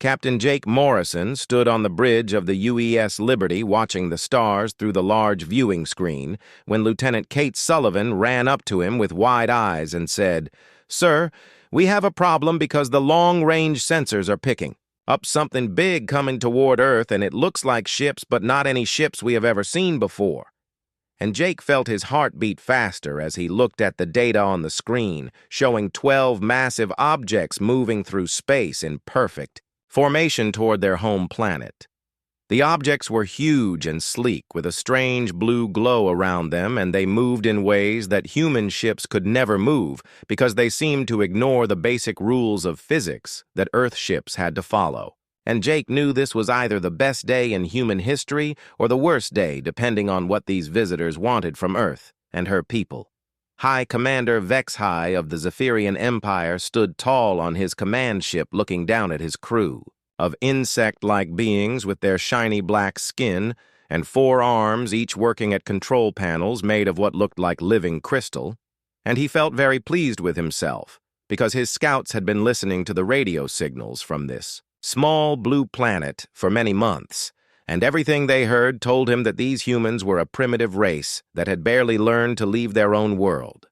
Captain Jake Morrison stood on the bridge of the UES Liberty watching the stars through the large viewing screen when Lieutenant Kate Sullivan ran up to him with wide eyes and said, "Sir, we have a problem because the long-range sensors are picking up something big coming toward Earth, and it looks like ships, but not any ships we have ever seen before." And Jake felt his heart beat faster as he looked at the data on the screen, showing 12 massive objects moving through space in perfect formation toward their home planet. The objects were huge and sleek, with a strange blue glow around them, and they moved in ways that human ships could never move because they seemed to ignore the basic rules of physics that Earth ships had to follow. And Jake knew this was either the best day in human history or the worst day, depending on what these visitors wanted from Earth and her people. High Commander Vexhai of the Zephyrian Empire stood tall on his command ship looking down at his crew of insect-like beings with their shiny black skin and 4 arms, each working at control panels made of what looked like living crystal, and he felt very pleased with himself because his scouts had been listening to the radio signals from this small blue planet for many months, and everything they heard told him that these humans were a primitive race that had barely learned to leave their own world.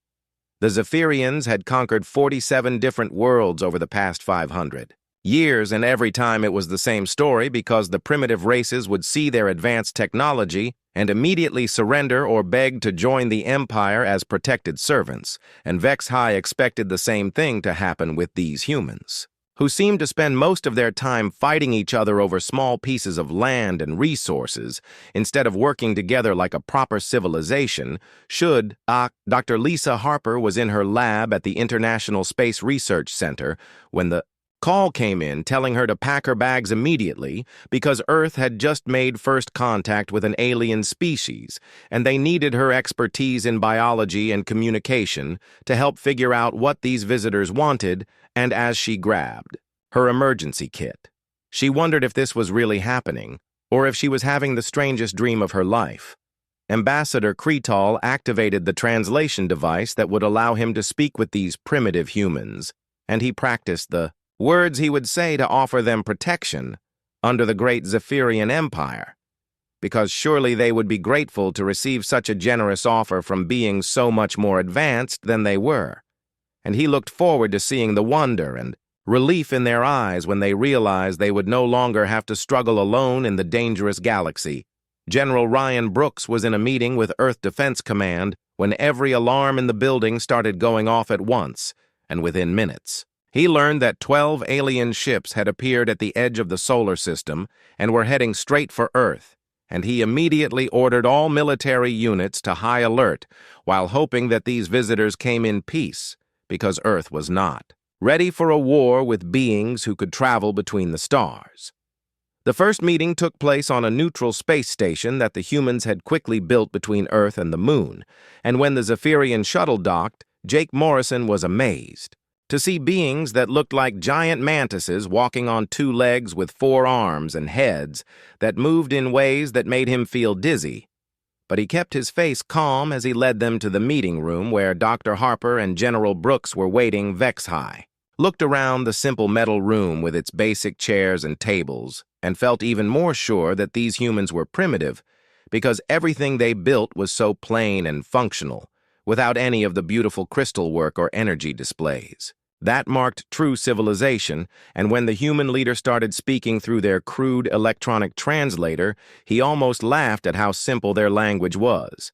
The Zephyrians had conquered 47 different worlds over the past 500 years, and every time it was the same story because the primitive races would see their advanced technology and immediately surrender or beg to join the Empire as protected servants, and Vexhai expected the same thing to happen with these humans, who seemed to spend most of their time fighting each other over small pieces of land and resources instead of working together like a proper civilization. Dr. Lisa Harper was in her lab at the International Space Research Center when the call came in telling her to pack her bags immediately because Earth had just made first contact with an alien species, and they needed her expertise in biology and communication to help figure out what these visitors wanted. And as she grabbed her emergency kit, she wondered if this was really happening or if she was having the strangest dream of her life. Ambassador Kretal activated the translation device that would allow him to speak with these primitive humans, and he practiced the words he would say to offer them protection under the great Zephyrian Empire, because surely they would be grateful to receive such a generous offer from beings so much more advanced than they were. And he looked forward to seeing the wonder and relief in their eyes when they realized they would no longer have to struggle alone in the dangerous galaxy. General Ryan Brooks was in a meeting with Earth Defense Command when every alarm in the building started going off at once, and within minutes, he learned that 12 alien ships had appeared at the edge of the solar system and were heading straight for Earth, and he immediately ordered all military units to high alert while hoping that these visitors came in peace, because Earth was not ready for a war with beings who could travel between the stars. The first meeting took place on a neutral space station that the humans had quickly built between Earth and the Moon, and when the Zephyrian shuttle docked, Jake Morrison was amazed to see beings that looked like giant mantises walking on 2 legs with 4 arms and heads that moved in ways that made him feel dizzy. But he kept his face calm as he led them to the meeting room where Dr. Harper and General Brooks were waiting. Vexhai looked around the simple metal room with its basic chairs and tables and felt even more sure that these humans were primitive because everything they built was so plain and functional, without any of the beautiful crystal work or energy displays. That marked true civilization, and when the human leader started speaking through their crude electronic translator, he almost laughed at how simple their language was.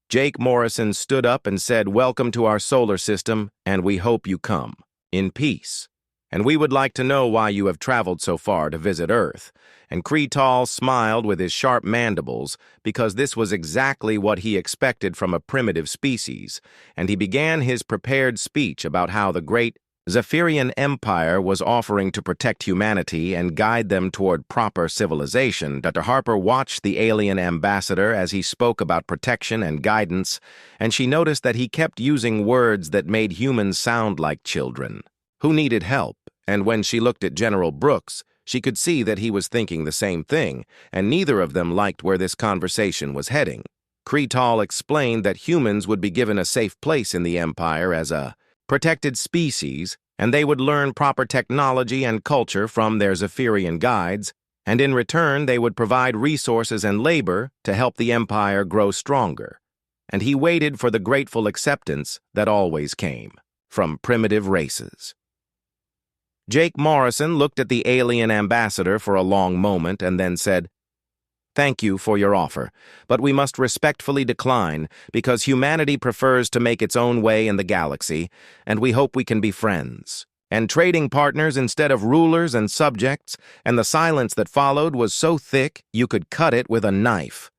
Jake Morrison stood up and said, "Welcome to our solar system, and we hope you come in peace. And we would like to know why you have traveled so far to visit Earth." And Kretal smiled with his sharp mandibles because this was exactly what he expected from a primitive species, and he began his prepared speech about how the great Zephyrian Empire was offering to protect humanity and guide them toward proper civilization. Dr. Harper watched the alien ambassador as he spoke about protection and guidance, and she noticed that he kept using words that made humans sound like children who needed help, and when she looked at General Brooks, she could see that he was thinking the same thing, and neither of them liked where this conversation was heading. Kretal explained that humans would be given a safe place in the Empire as a protected species, and they would learn proper technology and culture from their Zephyrian guides, and in return they would provide resources and labor to help the Empire grow stronger. And he waited for the grateful acceptance that always came from primitive races. Jake Morrison looked at the alien ambassador for a long moment and then said, "Thank you for your offer, but we must respectfully decline because humanity prefers to make its own way in the galaxy, and we hope we can be friends and trading partners instead of rulers and subjects," and the silence that followed was so thick you could cut it with a knife.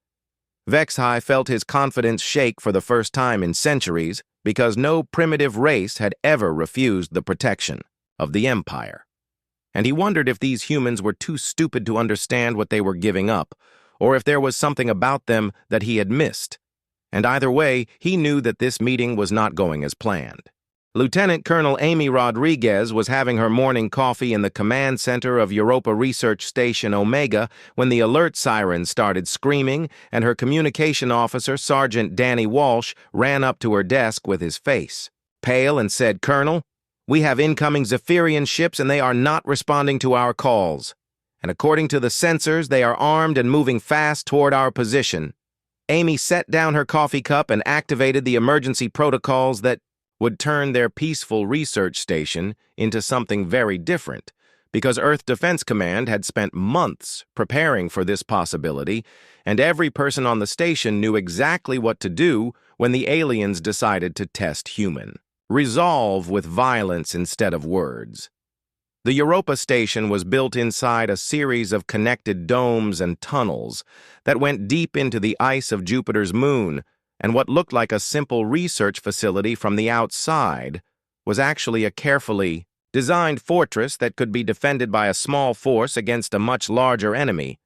Vexhai felt his confidence shake for the first time in centuries because no primitive race had ever refused the protection of the Empire. And he wondered if these humans were too stupid to understand what they were giving up, or if there was something about them that he had missed. And either way, he knew that this meeting was not going as planned. Lieutenant Colonel Amy Rodriguez was having her morning coffee in the command center of Europa Research Station Omega when the alert sirens started screaming, and her communication officer, Sergeant Danny Walsh, ran up to her desk with his face pale and said, "Colonel, we have incoming Zephyrian ships and they are not responding to our calls. And according to the sensors, they are armed and moving fast toward our position." Amy set down her coffee cup and activated the emergency protocols that would turn their peaceful research station into something very different, because Earth Defense Command had spent months preparing for this possibility, and every person on the station knew exactly what to do when the aliens decided to test human resolve with violence instead of words. The Europa station was built inside a series of connected domes and tunnels that went deep into the ice of Jupiter's moon, and what looked like a simple research facility from the outside was actually a carefully designed fortress that could be defended by a small force against a much larger enemy.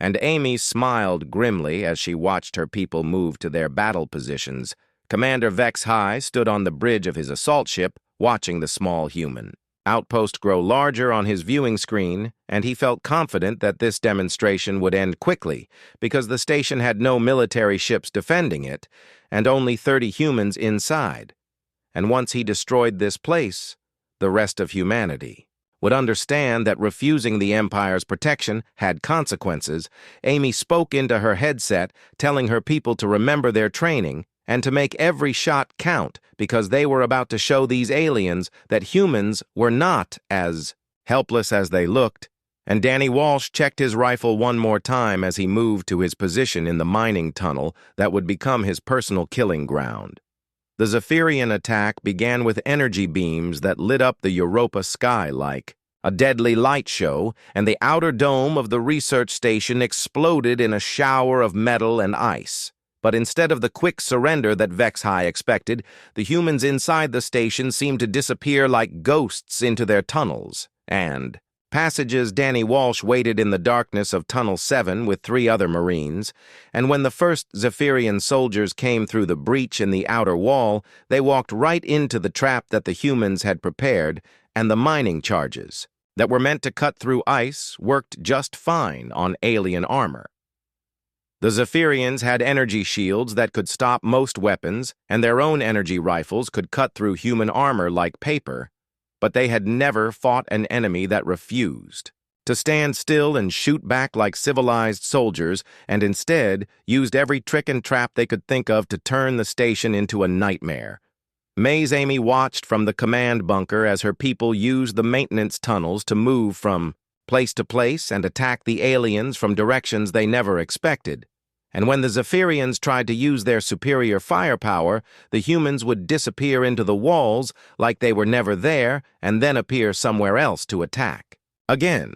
And Amy smiled grimly as she watched her people move to their battle positions. Commander Vexhai stood on the bridge of his assault ship, watching the small human outpost grow larger on his viewing screen, and he felt confident that this demonstration would end quickly because the station had no military ships defending it and only 30 humans inside. And once he destroyed this place, the rest of humanity would understand that refusing the Empire's protection had consequences. Amy spoke into her headset, telling her people to remember their training and to make every shot count because they were about to show these aliens that humans were not as helpless as they looked. And Danny Walsh checked his rifle one more time as he moved to his position in the mining tunnel that would become his personal killing ground. The Zephyrian attack began with energy beams that lit up the Europa sky like a deadly light show, and the outer dome of the research station exploded in a shower of metal and ice. But instead of the quick surrender that Vexhai expected, the humans inside the station seemed to disappear like ghosts into their tunnels. And passages Danny Walsh waited in the darkness of Tunnel 7 with 3 other Marines, and when the first Zephyrian soldiers came through the breach in the outer wall, they walked right into the trap that the humans had prepared, and the mining charges that were meant to cut through ice worked just fine on alien armor. The Zephyrians had energy shields that could stop most weapons, and their own energy rifles could cut through human armor like paper, but they had never fought an enemy that refused to stand still and shoot back like civilized soldiers, and instead used every trick and trap they could think of to turn the station into a nightmare. Maze Amy watched from the command bunker as her people used the maintenance tunnels to move from place to place and attack the aliens from directions they never expected. And when the Zephyrians tried to use their superior firepower, the humans would disappear into the walls like they were never there and then appear somewhere else to attack. Again,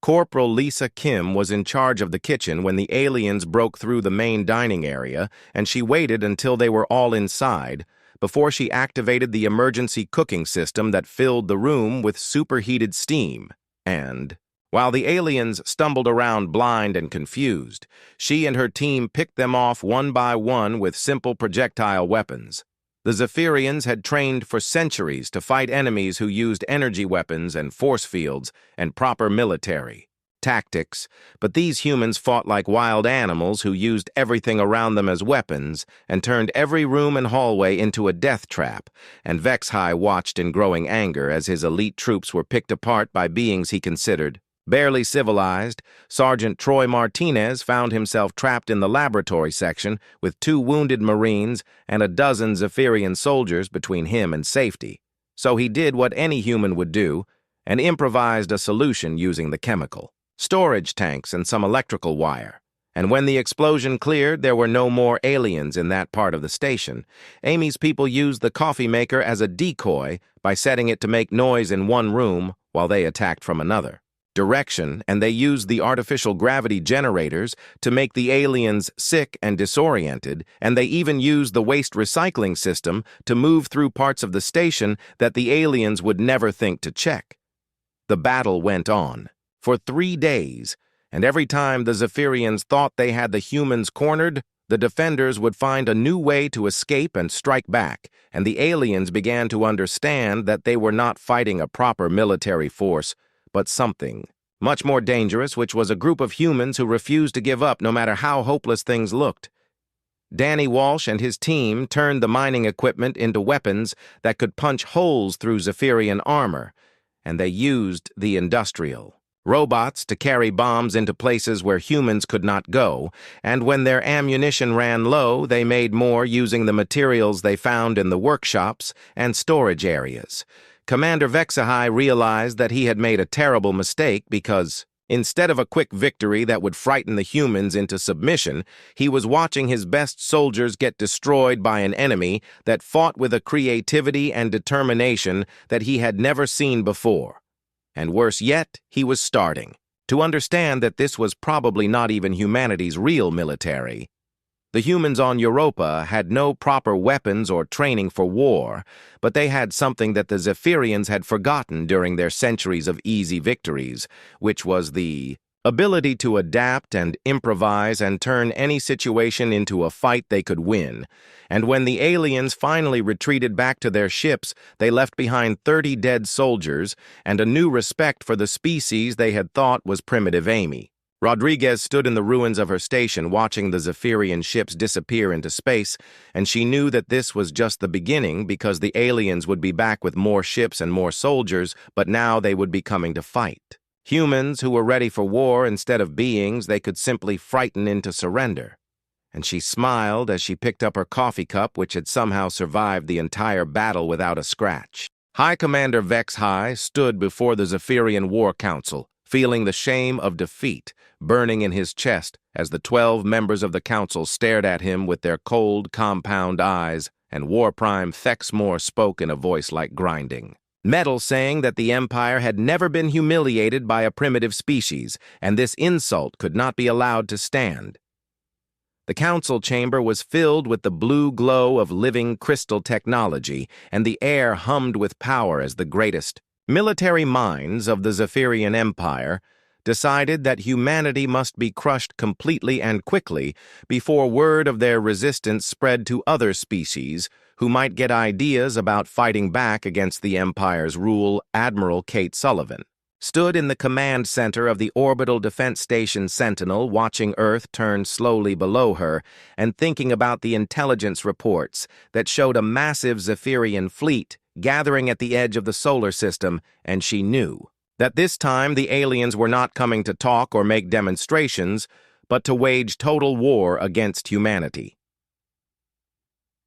Corporal Lisa Kim was in charge of the kitchen when the aliens broke through the main dining area, and she waited until they were all inside before she activated the emergency cooking system that filled the room with superheated steam. And while the aliens stumbled around blind and confused, she and her team picked them off one by one with simple projectile weapons. The Zephyrians had trained for centuries to fight enemies who used energy weapons and force fields and proper military. tactics, but these humans fought like wild animals who used everything around them as weapons and turned every room and hallway into a death trap, and Vexhai watched in growing anger as his elite troops were picked apart by beings he considered barely civilized. Sergeant Troy Martinez found himself trapped in the laboratory section with 2 wounded Marines and a dozen Zephyrian soldiers between him and safety. So he did what any human would do and improvised a solution using the chemical, storage tanks, and some electrical wire. And when the explosion cleared, there were no more aliens in that part of the station. Amy's people used the coffee maker as a decoy by setting it to make noise in one room while they attacked from another direction, and they used the artificial gravity generators to make the aliens sick and disoriented, and they even used the waste recycling system to move through parts of the station that the aliens would never think to check. The battle went on for 3 days, and every time the Zephyrians thought they had the humans cornered, the defenders would find a new way to escape and strike back, and the aliens began to understand that they were not fighting a proper military force, but something much more dangerous, which was a group of humans who refused to give up no matter how hopeless things looked. Danny Walsh and his team turned the mining equipment into weapons that could punch holes through Zephyrian armor, and they used the industrial robots to carry bombs into places where humans could not go, and when their ammunition ran low, they made more using the materials they found in the workshops and storage areas. Commander Vexhai realized that he had made a terrible mistake because, instead of a quick victory that would frighten the humans into submission, he was watching his best soldiers get destroyed by an enemy that fought with a creativity and determination that he had never seen before. And worse yet, he was starting to understand that this was probably not even humanity's real military. The humans on Europa had no proper weapons or training for war, but they had something that the Zephyrians had forgotten during their centuries of easy victories, which was the ability to adapt and improvise and turn any situation into a fight they could win. And when the aliens finally retreated back to their ships, they left behind 30 dead soldiers and a new respect for the species they had thought was primitive Amy. Rodriguez stood in the ruins of her station watching the Zephyrian ships disappear into space, and she knew that this was just the beginning because the aliens would be back with more ships and more soldiers, but now they would be coming to fight. Humans who were ready for war instead of beings they could simply frighten into surrender. And she smiled as she picked up her coffee cup, which had somehow survived the entire battle without a scratch. High Commander Vexhai stood before the Zephyrian War Council, feeling the shame of defeat burning in his chest as the 12 members of the council stared at him with their cold, compound eyes, and War Prime Thexmore spoke in a voice like grinding metal, saying that the Empire had never been humiliated by a primitive species, and this insult could not be allowed to stand. The council chamber was filled with the blue glow of living crystal technology, and the air hummed with power as the greatest military minds of the Zephyrian Empire decided that humanity must be crushed completely and quickly before word of their resistance spread to other species who might get ideas about fighting back against the Empire's rule. Admiral Kate Sullivan stood in the command center of the Orbital Defense Station Sentinel, watching Earth turn slowly below her and thinking about the intelligence reports that showed a massive Zephyrian fleet gathering at the edge of the solar system, and she knew that this time the aliens were not coming to talk or make demonstrations, but to wage total war against humanity.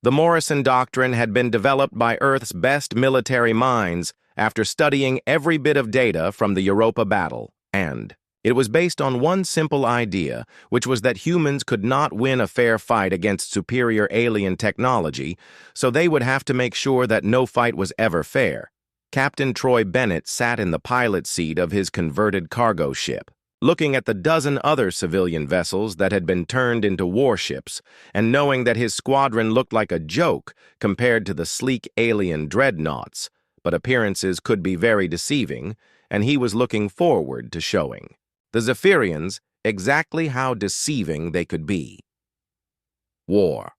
The Morrison Doctrine had been developed by Earth's best military minds after studying every bit of data from the Europa battle, and it was based on one simple idea, which was that humans could not win a fair fight against superior alien technology, so they would have to make sure that no fight was ever fair. Captain Troy Bennett sat in the pilot seat of his converted cargo ship, looking at the dozen other civilian vessels that had been turned into warships, and knowing that his squadron looked like a joke compared to the sleek alien dreadnoughts, but appearances could be very deceiving, and he was looking forward to showing the Zephyrians exactly how deceiving they could be. War.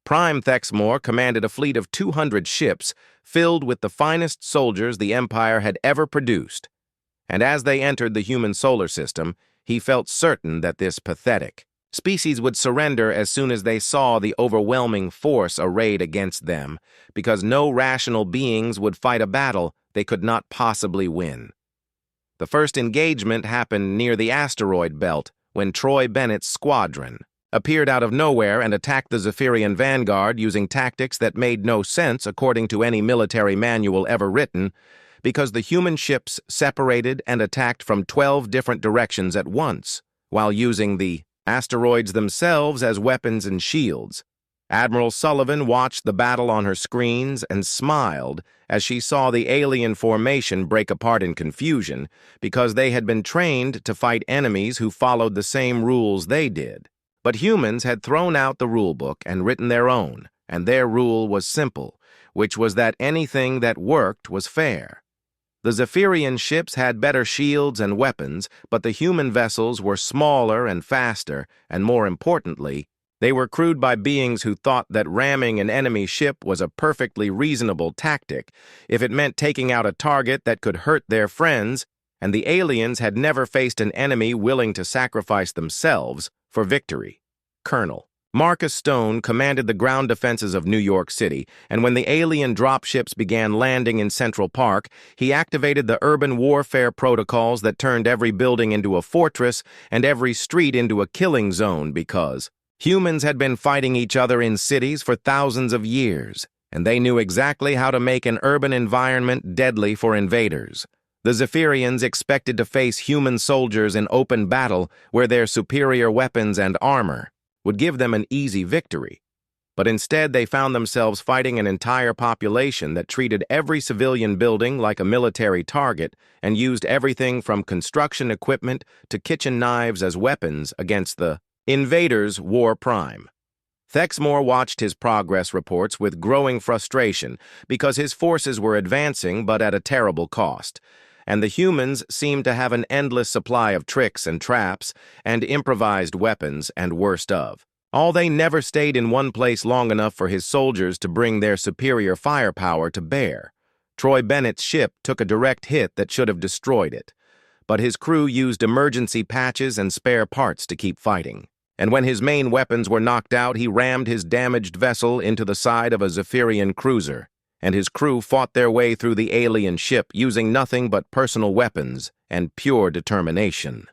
Prime Thexmore commanded a fleet of 200 ships filled with the finest soldiers the Empire had ever produced, And as they entered the human solar system, he felt certain that this pathetic species would surrender as soon as they saw the overwhelming force arrayed against them, because no rational beings would fight a battle they could not possibly win. The first engagement happened near the asteroid belt when Troy Bennett's squadron appeared out of nowhere and attacked the Zephyrian vanguard using tactics that made no sense according to any military manual ever written, because the human ships separated and attacked from 12 different directions at once, while using the asteroids themselves as weapons and shields. Admiral Sullivan watched the battle on her screens and smiled as she saw the alien formation break apart in confusion because they had been trained to fight enemies who followed the same rules they did. But humans had thrown out the rulebook and written their own, and their rule was simple, which was that anything that worked was fair. The Zephyrian ships had better shields and weapons, but the human vessels were smaller and faster, and more importantly, they were crewed by beings who thought that ramming an enemy ship was a perfectly reasonable tactic if it meant taking out a target that could hurt their friends, and the aliens had never faced an enemy willing to sacrifice themselves for victory. Colonel Marcus Stone commanded the ground defenses of New York City, and when the alien dropships began landing in Central Park, he activated the urban warfare protocols that turned every building into a fortress and every street into a killing zone because humans had been fighting each other in cities for thousands of years, and they knew exactly how to make an urban environment deadly for invaders. The Zephyrians expected to face human soldiers in open battle where their superior weapons and armor would give them an easy victory. But instead, they found themselves fighting an entire population that treated every civilian building like a military target and used everything from construction equipment to kitchen knives as weapons against the invaders' war prime. Thexmore watched his progress reports with growing frustration because his forces were advancing but at a terrible cost, and the humans seemed to have an endless supply of tricks and traps and improvised weapons and worst of all, they never stayed in one place long enough for his soldiers to bring their superior firepower to bear. Troy Bennett's ship took a direct hit that should have destroyed it, but his crew used emergency patches and spare parts to keep fighting. And when his main weapons were knocked out, he rammed his damaged vessel into the side of a Zephyrian cruiser, and his crew fought their way through the alien ship using nothing but personal weapons and pure determination.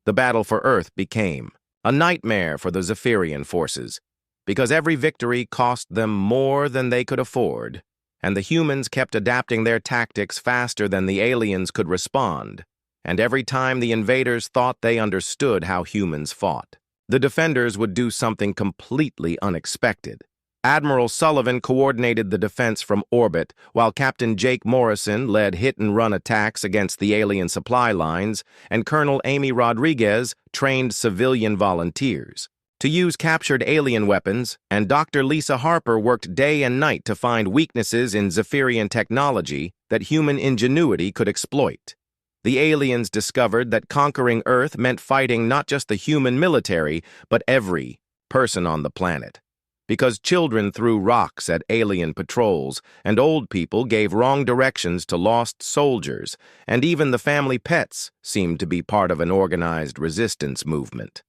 The battle for Earth became a nightmare for the Zephyrian forces, because every victory cost them more than they could afford, and the humans kept adapting their tactics faster than the aliens could respond. And every time the invaders thought they understood how humans fought, the defenders would do something completely unexpected. Admiral Sullivan coordinated the defense from orbit, while Captain Jake Morrison led hit-and-run attacks against the alien supply lines, and Colonel Amy Rodriguez trained civilian volunteers to use captured alien weapons, and Dr. Lisa Harper worked day and night to find weaknesses in Zephyrian technology that human ingenuity could exploit. The aliens discovered that conquering Earth meant fighting not just the human military, but every person on the planet. Because children threw rocks at alien patrols, and old people gave wrong directions to lost soldiers, and even the family pets seemed to be part of an organized resistance movement.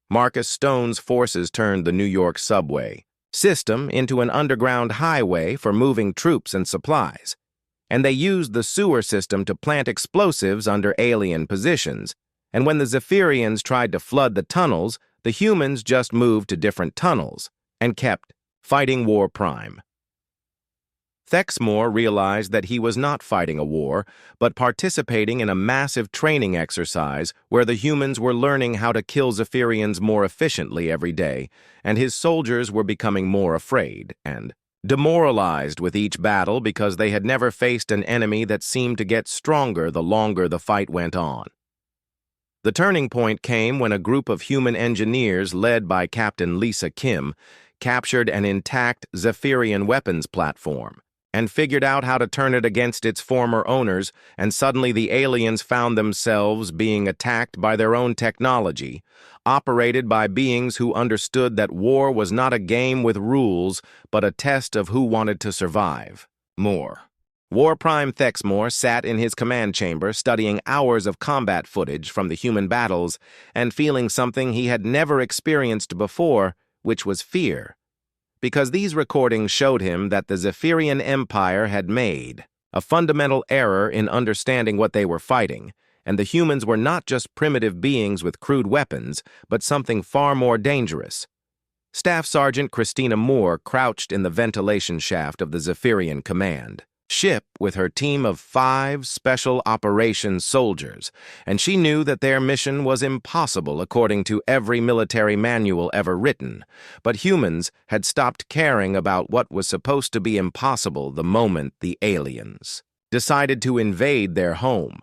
Marcus Stone's forces turned the New York subway system into an underground highway for moving troops and supplies, and they used the sewer system to plant explosives under alien positions, and when the Zephyrians tried to flood the tunnels, the humans just moved to different tunnels and kept fighting war prime. Thexmore realized that he was not fighting a war, but participating in a massive training exercise where the humans were learning how to kill Zephyrians more efficiently every day, and his soldiers were becoming more afraid and demoralized with each battle because they had never faced an enemy that seemed to get stronger the longer the fight went on. The turning point came when a group of human engineers led by Captain Lisa Kim captured an intact Zephyrian weapons platform and figured out how to turn it against its former owners, and suddenly the aliens found themselves being attacked by their own technology, operated by beings who understood that war was not a game with rules, but a test of who wanted to survive more. War Prime Thexmore sat in his command chamber studying hours of combat footage from the human battles and feeling something he had never experienced before, which was fear. Because these recordings showed him that the Zephyrian Empire had made a fundamental error in understanding what they were fighting, and the humans were not just primitive beings with crude weapons, but something far more dangerous. Staff Sergeant Christina Moore crouched in the ventilation shaft of the Zephyrian Command ship with her team of 5 special operations soldiers, and she knew that their mission was impossible according to every military manual ever written, but humans had stopped caring about what was supposed to be impossible the moment the aliens decided to invade their home.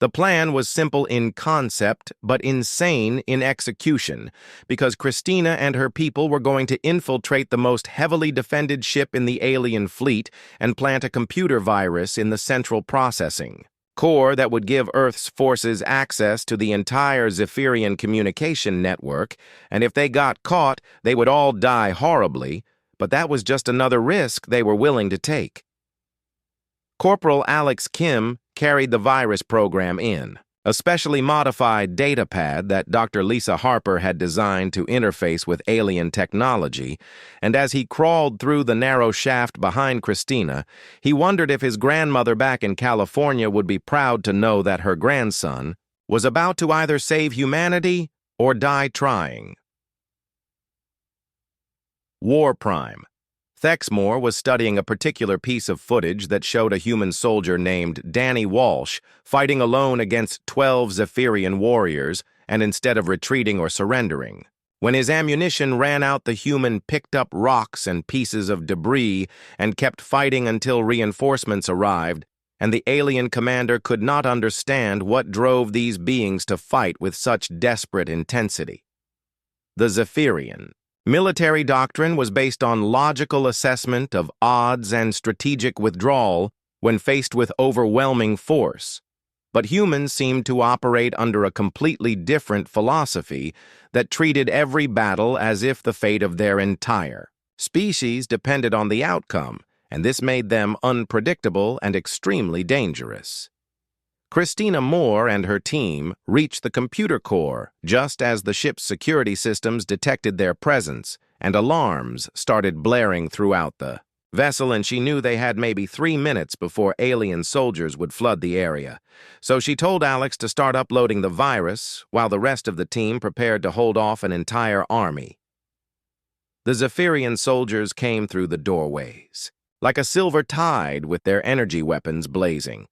The plan was simple in concept, but insane in execution, because Christina and her people were going to infiltrate the most heavily defended ship in the alien fleet and plant a computer virus in the central processing core that would give Earth's forces access to the entire Zephyrian communication network, and if they got caught, they would all die horribly, but that was just another risk they were willing to take. Corporal Alex Kim carried the virus program in, a specially modified datapad that Dr. Lisa Harper had designed to interface with alien technology, and as he crawled through the narrow shaft behind Christina, he wondered if his grandmother back in California would be proud to know that her grandson was about to either save humanity or die trying. War Prime. Thexmore was studying a particular piece of footage that showed a human soldier named Danny Walsh fighting alone against 12 Zephyrian warriors, and instead of retreating or surrendering. When his ammunition ran out, the human picked up rocks and pieces of debris and kept fighting until reinforcements arrived, and the alien commander could not understand what drove these beings to fight with such desperate intensity. The Zephyrian military doctrine was based on logical assessment of odds and strategic withdrawal when faced with overwhelming force. But humans seemed to operate under a completely different philosophy that treated every battle as if the fate of their entire species depended on the outcome, and this made them unpredictable and extremely dangerous. Christina Moore and her team reached the computer core just as the ship's security systems detected their presence, and alarms started blaring throughout the vessel, and she knew they had maybe 3 minutes before alien soldiers would flood the area. So she told Alex to start uploading the virus while the rest of the team prepared to hold off an entire army. The Zephyrian soldiers came through the doorways like a silver tide with their energy weapons blazing.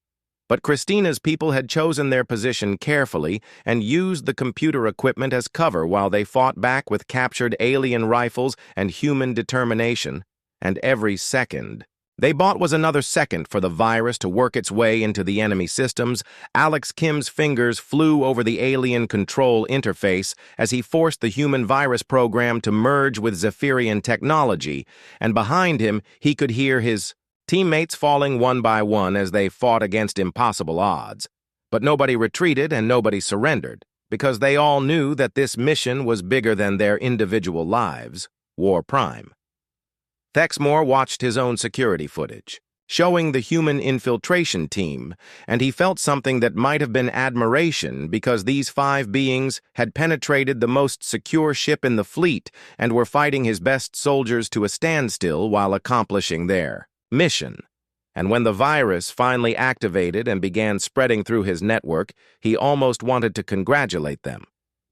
But Christina's people had chosen their position carefully and used the computer equipment as cover while they fought back with captured alien rifles and human determination, and every second they bought was another second for the virus to work its way into the enemy systems. Alex Kim's fingers flew over the alien control interface as he forced the human virus program to merge with Zephyrian technology, and behind him he could hear his teammates falling one by one as they fought against impossible odds. But nobody retreated and nobody surrendered, because they all knew that this mission was bigger than their individual lives. War Prime. Thexmore watched his own security footage, showing the human infiltration team, and he felt something that might have been admiration, because these 5 beings had penetrated the most secure ship in the fleet and were fighting his best soldiers to a standstill while accomplishing their mission. And when the virus finally activated and began spreading through his network, he almost wanted to congratulate them.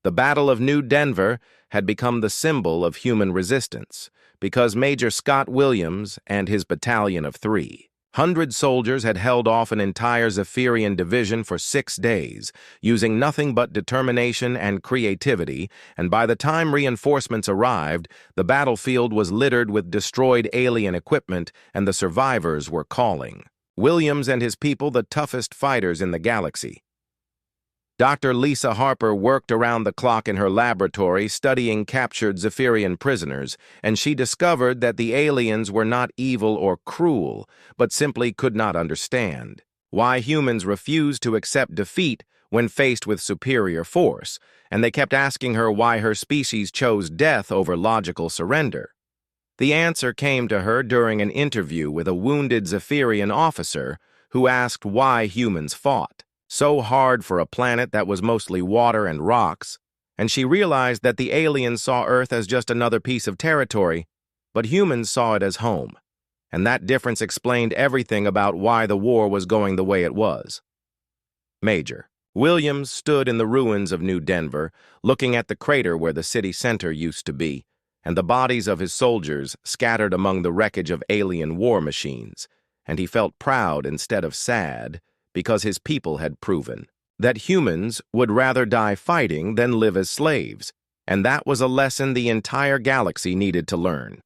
The Battle of New Denver had become the symbol of human resistance, because Major Scott Williams and his battalion of 300 soldiers had held off an entire Zephyrian division for 6 days, using nothing but determination and creativity, and by the time reinforcements arrived, the battlefield was littered with destroyed alien equipment, and the survivors were calling Williams and his people the toughest fighters in the galaxy. Dr. Lisa Harper worked around the clock in her laboratory studying captured Zephyrian prisoners, and she discovered that the aliens were not evil or cruel, but simply could not understand why humans refused to accept defeat when faced with superior force, and they kept asking her why her species chose death over logical surrender. The answer came to her during an interview with a wounded Zephyrian officer who asked why humans fought so hard for a planet that was mostly water and rocks, and she realized that the aliens saw Earth as just another piece of territory, but humans saw it as home. And that difference explained everything about why the war was going the way it was. Major Williams stood in the ruins of New Denver, looking at the crater where the city center used to be, and the bodies of his soldiers scattered among the wreckage of alien war machines, and he felt proud instead of sad because his people had proven that humans would rather die fighting than live as slaves, and that was a lesson the entire galaxy needed to learn.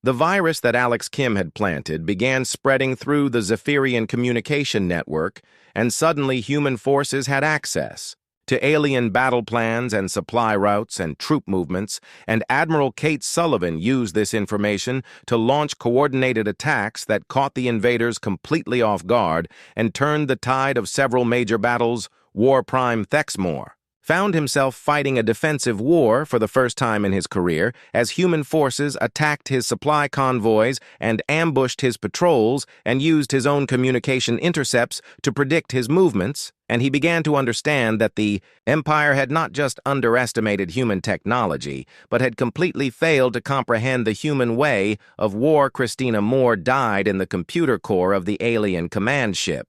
The virus that Alex Kim had planted began spreading through the Zephyrian communication network, and suddenly human forces had access to alien battle plans and supply routes and troop movements, and Admiral Kate Sullivan used this information to launch coordinated attacks that caught the invaders completely off guard and turned the tide of several major battles. War Prime Thexmore found himself fighting a defensive war for the first time in his career as human forces attacked his supply convoys and ambushed his patrols and used his own communication intercepts to predict his movements, and he began to understand that the Empire had not just underestimated human technology, but had completely failed to comprehend the human way of war. Christina Moore died in the computer core of the alien command ship,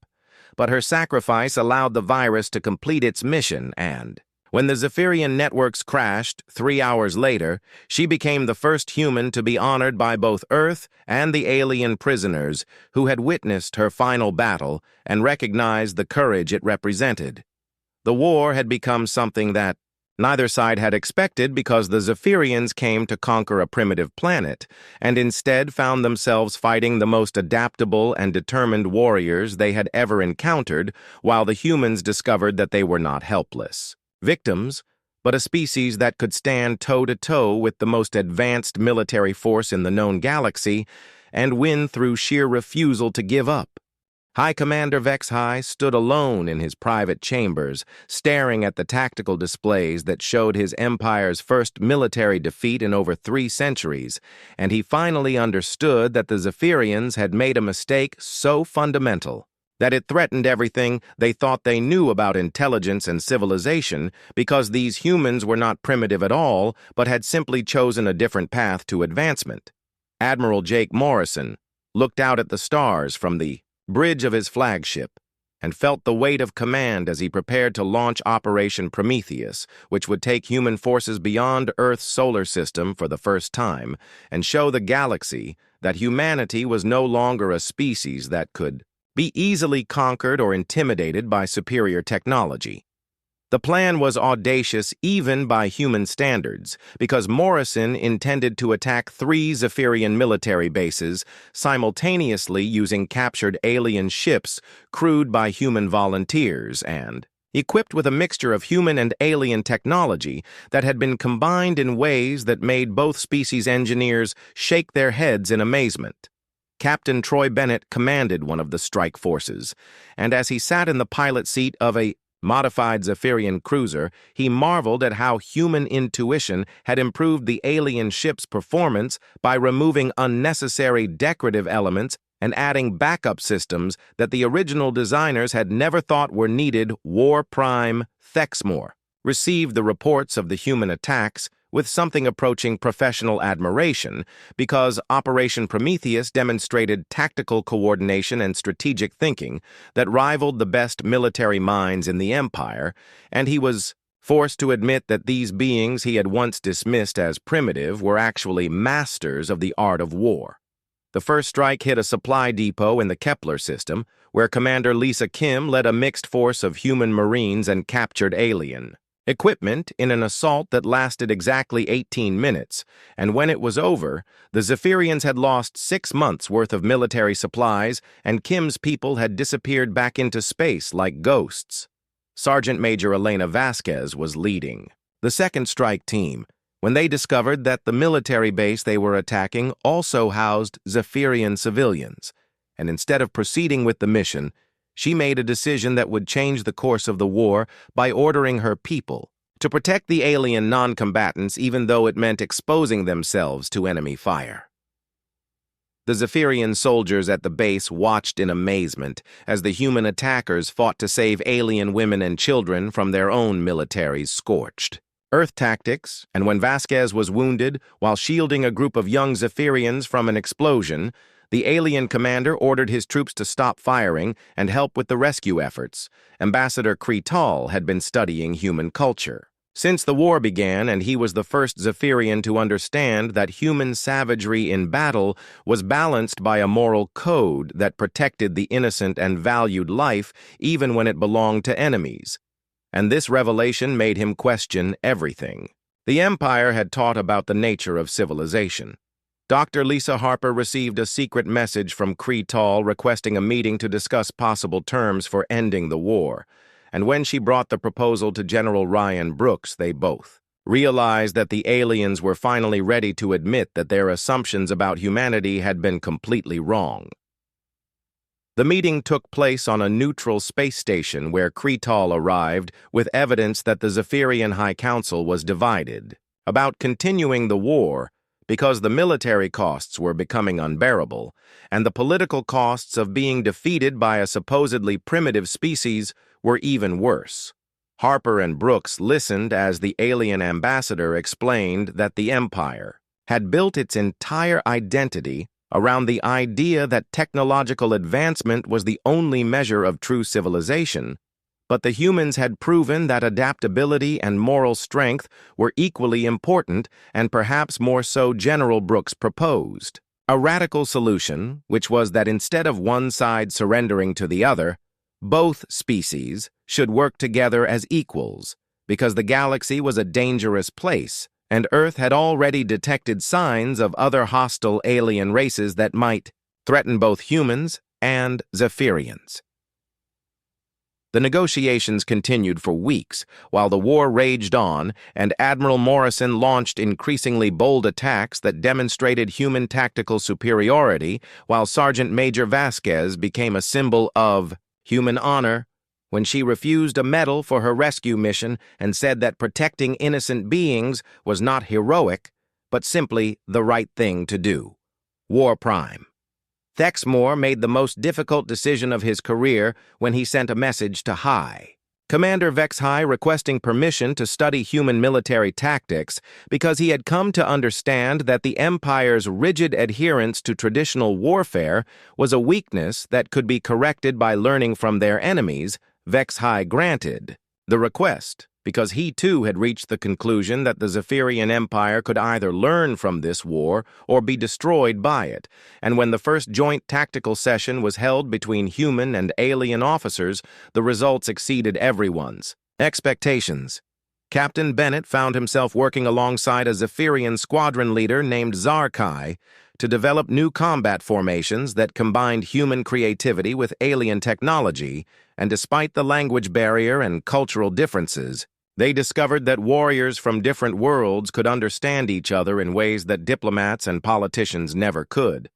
but her sacrifice allowed the virus to complete its mission, and when the Zephyrian networks crashed 3 hours later, she became the first human to be honored by both Earth and the alien prisoners who had witnessed her final battle and recognized the courage it represented. The war had become something that neither side had expected because the Zephyrians came to conquer a primitive planet and instead found themselves fighting the most adaptable and determined warriors they had ever encountered, while the humans discovered that they were not helpless victims, but a species that could stand toe-to-toe with the most advanced military force in the known galaxy and win through sheer refusal to give up. High Commander Vex High stood alone in his private chambers, staring at the tactical displays that showed his empire's first military defeat in over 3 centuries, and he finally understood that the Zephyrians had made a mistake so fundamental that it threatened everything they thought they knew about intelligence and civilization, because these humans were not primitive at all, but had simply chosen a different path to advancement. Admiral Jake Morrison looked out at the stars from the bridge of his flagship and felt the weight of command as he prepared to launch Operation Prometheus, which would take human forces beyond Earth's solar system for the first time and show the galaxy that humanity was no longer a species that could be easily conquered or intimidated by superior technology. The plan was audacious even by human standards, because Morrison intended to attack 3 Zephyrian military bases simultaneously using captured alien ships crewed by human volunteers and equipped with a mixture of human and alien technology that had been combined in ways that made both species engineers shake their heads in amazement. Captain Troy Bennett commanded one of the strike forces, and as he sat in the pilot seat of a modified Zephyrian cruiser, he marveled at how human intuition had improved the alien ship's performance by removing unnecessary decorative elements and adding backup systems that the original designers had never thought were needed. War Prime Thexmore received the reports of the human attacks with something approaching professional admiration, because Operation Prometheus demonstrated tactical coordination and strategic thinking that rivaled the best military minds in the Empire, and he was forced to admit that these beings he had once dismissed as primitive were actually masters of the art of war. The first strike hit a supply depot in the Kepler system, where Commander Lisa Kim led a mixed force of human Marines and captured alien equipment in an assault that lasted exactly 18 minutes, and when it was over, the Zephyrians had lost 6 months' worth of military supplies, and Kim's people had disappeared back into space like ghosts. Sergeant Major Elena Vasquez was leading the second strike team when they discovered that the military base they were attacking also housed Zephyrian civilians, and instead of proceeding with the mission, she made a decision that would change the course of the war by ordering her people to protect the alien non-combatants even though it meant exposing themselves to enemy fire. The Zephyrian soldiers at the base watched in amazement as the human attackers fought to save alien women and children from their own militaries scorched. Earth tactics, and when Vasquez was wounded while shielding a group of young Zephyrians from an explosion, the alien commander ordered his troops to stop firing and help with the rescue efforts. Ambassador Kretal had been studying human culture since the war began, and he was the first Zephyrian to understand that human savagery in battle was balanced by a moral code that protected the innocent and valued life even when it belonged to enemies. And this revelation made him question everything the Empire had taught about the nature of civilization. Dr. Lisa Harper received a secret message from Kretal requesting a meeting to discuss possible terms for ending the war. And when she brought the proposal to General Ryan Brooks, they both realized that the aliens were finally ready to admit that their assumptions about humanity had been completely wrong. The meeting took place on a neutral space station where Kretal arrived with evidence that the Zephyrian High Council was divided about continuing the war because the military costs were becoming unbearable, and the political costs of being defeated by a supposedly primitive species were even worse. Harper and Brooks listened as the alien ambassador explained that the Empire had built its entire identity around the idea that technological advancement was the only measure of true civilization, but the humans had proven that adaptability and moral strength were equally important, and perhaps more so. General Brooks proposed a radical solution, which was that instead of one side surrendering to the other, both species should work together as equals, because the galaxy was a dangerous place, and Earth had already detected signs of other hostile alien races that might threaten both humans and Zephyrians. The negotiations continued for weeks while the war raged on, and Admiral Morrison launched increasingly bold attacks that demonstrated human tactical superiority, while Sergeant Major Vasquez became a symbol of human honor when she refused a medal for her rescue mission and said that protecting innocent beings was not heroic, but simply the right thing to do. War Prime. Thexmore made the most difficult decision of his career when he sent a message to High Commander Vex High requesting permission to study human military tactics because he had come to understand that the Empire's rigid adherence to traditional warfare was a weakness that could be corrected by learning from their enemies. Vex High granted the request because he too had reached the conclusion that the Zephyrian Empire could either learn from this war or be destroyed by it, and when the first joint tactical session was held between human and alien officers, the results exceeded everyone's expectations. Captain Bennett found himself working alongside a Zephyrian squadron leader named Zarkai to develop new combat formations that combined human creativity with alien technology, and despite the language barrier and cultural differences, they discovered that warriors from different worlds could understand each other in ways that diplomats and politicians never could.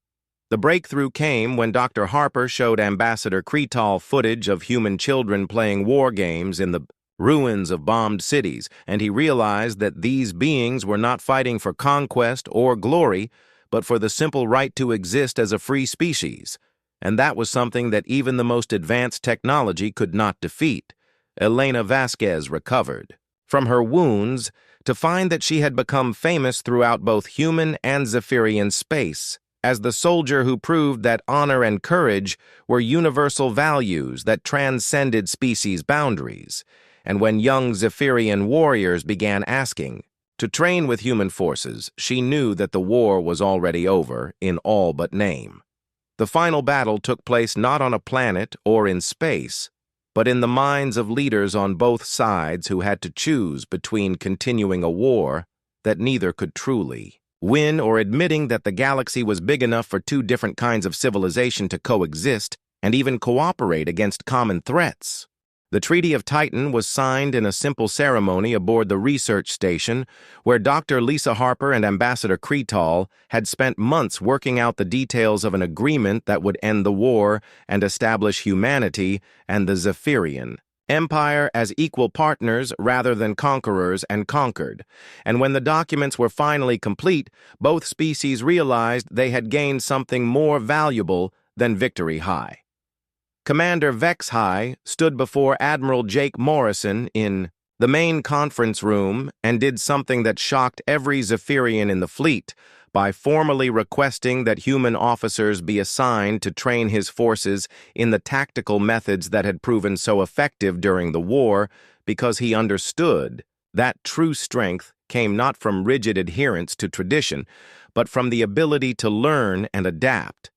The breakthrough came when Dr. Harper showed Ambassador Kretal footage of human children playing war games in the ruins of bombed cities, and he realized that these beings were not fighting for conquest or glory, but for the simple right to exist as a free species. And that was something that even the most advanced technology could not defeat. Elena Vasquez recovered from her wounds to find that she had become famous throughout both human and Zephyrian space as the soldier who proved that honor and courage were universal values that transcended species boundaries. And when young Zephyrian warriors began asking to train with human forces, she knew that the war was already over in all but name. The final battle took place not on a planet or in space, but in the minds of leaders on both sides who had to choose between continuing a war that neither could truly win or admitting that the galaxy was big enough for two different kinds of civilization to coexist and even cooperate against common threats. The Treaty of Titan was signed in a simple ceremony aboard the research station where Dr. Lisa Harper and Ambassador Kretal had spent months working out the details of an agreement that would end the war and establish humanity and the Zephyrian empire as equal partners rather than conquerors and conquered. And when the documents were finally complete, both species realized they had gained something more valuable than victory high. Commander Vex High stood before Admiral Jake Morrison in the main conference room and did something that shocked every Zephyrian in the fleet by formally requesting that human officers be assigned to train his forces in the tactical methods that had proven so effective during the war, because he understood that true strength came not from rigid adherence to tradition, but from the ability to learn and adapt.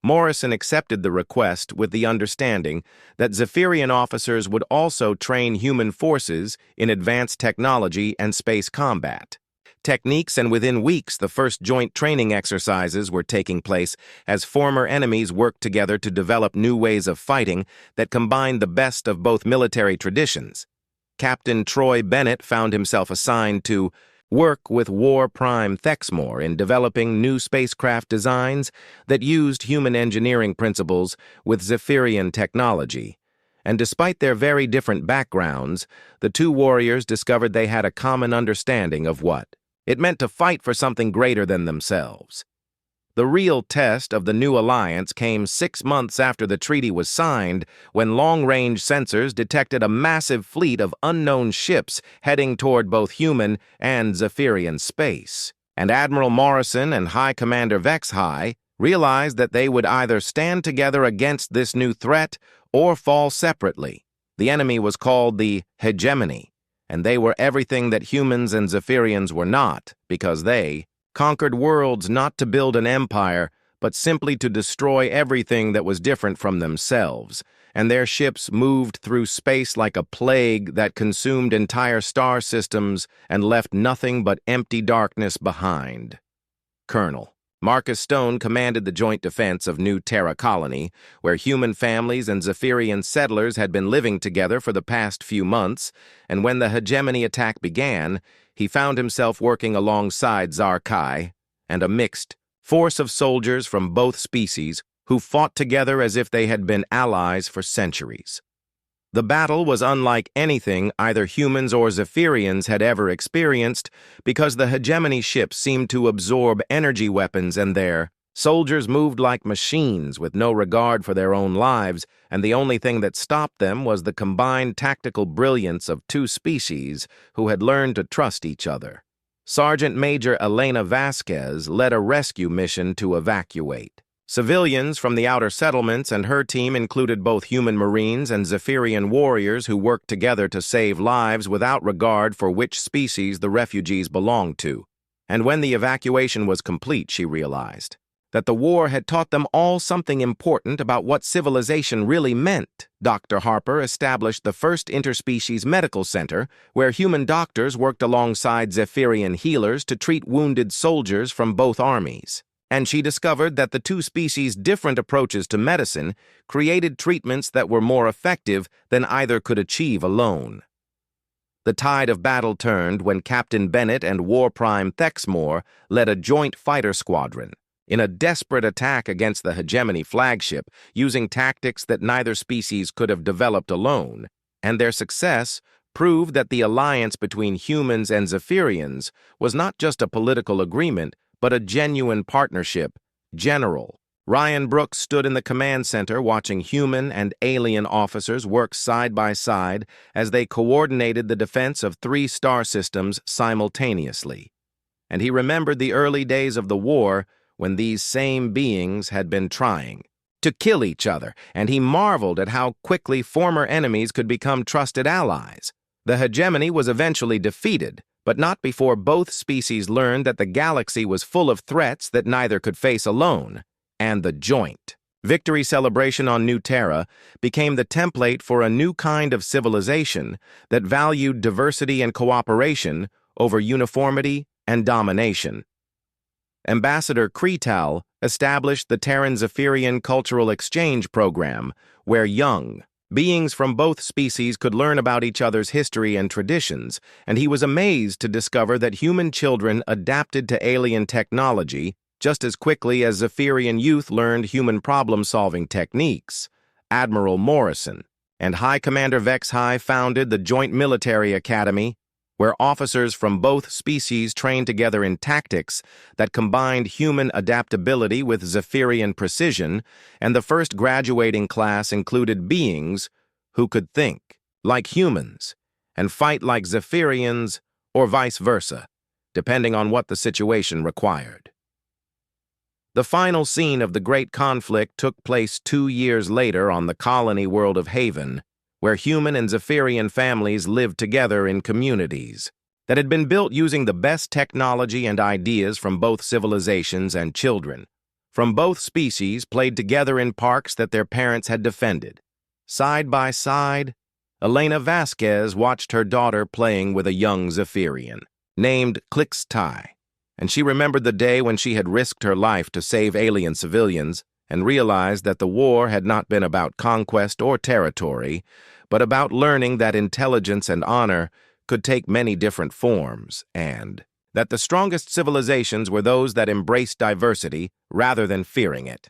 Morrison accepted the request with the understanding that Zephyrian officers would also train human forces in advanced technology and space combat techniques, and within weeks the first joint training exercises were taking place as former enemies worked together to develop new ways of fighting that combined the best of both military traditions. Captain Troy Bennett found himself assigned to work with War Prime Thexmore in developing new spacecraft designs that used human engineering principles with Zephyrian technology. And despite their very different backgrounds, the two warriors discovered they had a common understanding of what it meant to fight for something greater than themselves. The real test of the new alliance came 6 months after the treaty was signed, when long-range sensors detected a massive fleet of unknown ships heading toward both human and Zephyrian space. And Admiral Morrison and High Commander Vex High realized that they would either stand together against this new threat or fall separately. The enemy was called the Hegemony, and they were everything that humans and Zephyrians were not, because they conquered worlds not to build an empire, but simply to destroy everything that was different from themselves, and their ships moved through space like a plague that consumed entire star systems and left nothing but empty darkness behind. Colonel Marcus Stone commanded the joint defense of New Terra Colony, where human families and Zephyrian settlers had been living together for the past few months, and when the hegemony attack began, he found himself working alongside Zarkai and a mixed force of soldiers from both species who fought together as if they had been allies for centuries. The battle was unlike anything either humans or Zephyrians had ever experienced, because the hegemony ships seemed to absorb energy weapons, and their soldiers moved like machines with no regard for their own lives, and the only thing that stopped them was the combined tactical brilliance of two species who had learned to trust each other. Sergeant Major Elena Vasquez led a rescue mission to evacuate civilians from the outer settlements, and her team included both human Marines and Zephyrian warriors who worked together to save lives without regard for which species the refugees belonged to. And when the evacuation was complete, she realized that the war had taught them all something important about what civilization really meant. Dr. Harper established the first interspecies medical center, where human doctors worked alongside Zephyrian healers to treat wounded soldiers from both armies. And she discovered that the two species' different approaches to medicine created treatments that were more effective than either could achieve alone. The tide of battle turned when Captain Bennett and War Prime Thexmore led a joint fighter squadron in a desperate attack against the hegemony flagship, using tactics that neither species could have developed alone, and their success proved that the alliance between humans and Zephyrians was not just a political agreement, but a genuine partnership. General Ryan Brooks stood in the command center watching human and alien officers work side by side as they coordinated the defense of 3 star systems simultaneously. And he remembered the early days of the war when these same beings had been trying to kill each other, and he marveled at how quickly former enemies could become trusted allies. The hegemony was eventually defeated, but not before both species learned that the galaxy was full of threats that neither could face alone, and the joint victory celebration on New Terra became the template for a new kind of civilization that valued diversity and cooperation over uniformity and domination. Ambassador Kretal established the Terran Zephyrian Cultural Exchange Program, where young beings from both species could learn about each other's history and traditions, and he was amazed to discover that human children adapted to alien technology just as quickly as Zephyrian youth learned human problem-solving techniques. Admiral Morrison and High Commander Vex High founded the Joint Military Academy, where officers from both species trained together in tactics that combined human adaptability with Zephyrian precision, and the first graduating class included beings who could think like humans and fight like Zephyrians, or vice versa, depending on what the situation required. The final scene of the Great Conflict took place 2 years later on the colony world of Haven, where human and Zephyrian families lived together in communities that had been built using the best technology and ideas from both civilizations, and children from both species played together in parks that their parents had defended. Side by side, Elena Vasquez watched her daughter playing with a young Zephyrian named Clixtai, and she remembered the day when she had risked her life to save alien civilians and realized that the war had not been about conquest or territory, but about learning that intelligence and honor could take many different forms, and that the strongest civilizations were those that embraced diversity rather than fearing it.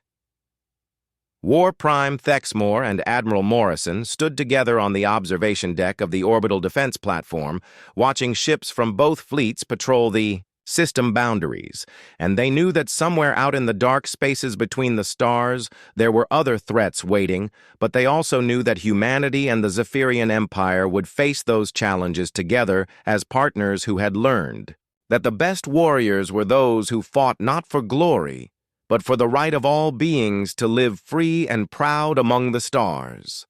War Prime Thexmore and Admiral Morrison stood together on the observation deck of the orbital defense platform, watching ships from both fleets patrol the system boundaries, and they knew that somewhere out in the dark spaces between the stars there were other threats waiting, but they also knew that humanity and the Zephyrian Empire would face those challenges together as partners who had learned that the best warriors were those who fought not for glory, but for the right of all beings to live free and proud among the stars.